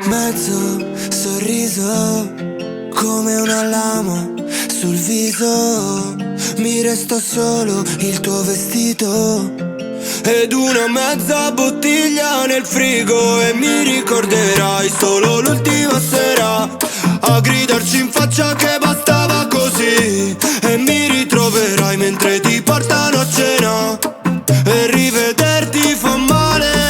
Mezzo sorriso, come una lama sul viso. Mi resta solo il tuo vestito ed una mezza bottiglia nel frigo. E mi ricorderai solo l'ultima sera a gridarci in faccia che bastava così. E mi ritroverai mentre ti portano a cena e rivederti fa male.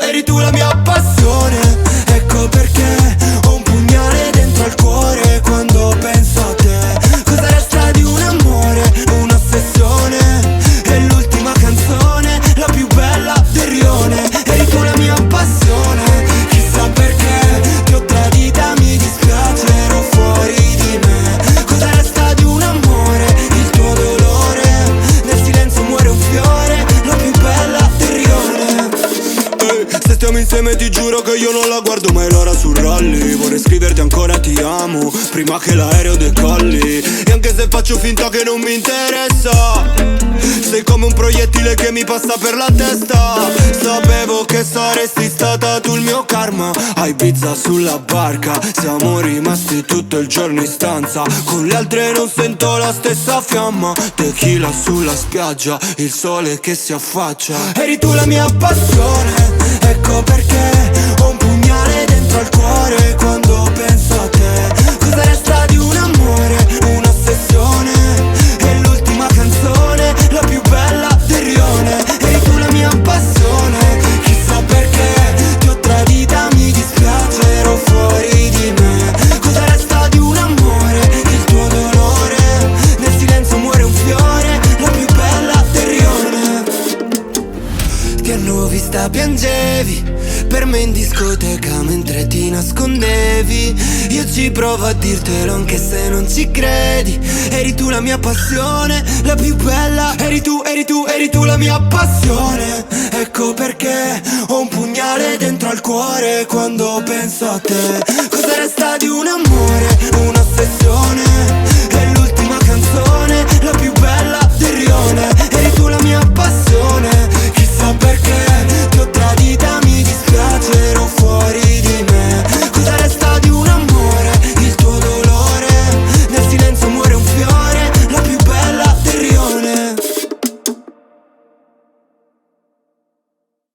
Eri tu la mia passione. Ecco perché ho un pugnale dentro al cuore quando penso a te. Cosa resta di un amore, un'ossessione? E l'ultima canzone, la più bella del rione. Eri tu la mia passione. Chissà perché ti ho tradita, mi dispiace, ero fuori di me. Cosa resta di un amore, il tuo dolore? Nel silenzio muore un fiore, la più bella del rione. Se stiamo insieme ti giuro che io non la guardo mai l'ora sul rally. Vorrei scriverti ancora ti amo prima che l'aereo decolli. E anche se faccio finta che non mi interessa, sei come un proiettile che mi passa per la testa. Sapevo che saresti stata tu il mio karma. A Ibiza sulla barca siamo rimasti tutto il giorno in stanza. Con le altre non sento la stessa fiamma. Tequila sulla spiaggia, il sole che si affaccia. Eri tu la mia passione. Ecco perché ho un pugnale dentro al cuore quando penso a te. Cosa resta di un amore, un'ossessione? E l'ultima canzone, la più bella del rione. Eri tu la mia passione. Chissà perché ti ho tradita, mi dispiace, ero fuori di me. Cosa resta di un amore, il tuo dolore? Nel silenzio muore un fiore, la più bella del rione. Ti hanno vista piangevi per me in discoteca mentre ti nascondevi. Io ci provo a dirtelo anche se non ci credi. Eri tu la mia passione, la più bella. Eri tu la mia passione. Ecco perché ho un pugnale dentro al cuore quando penso a te. Cosa resta di un amore?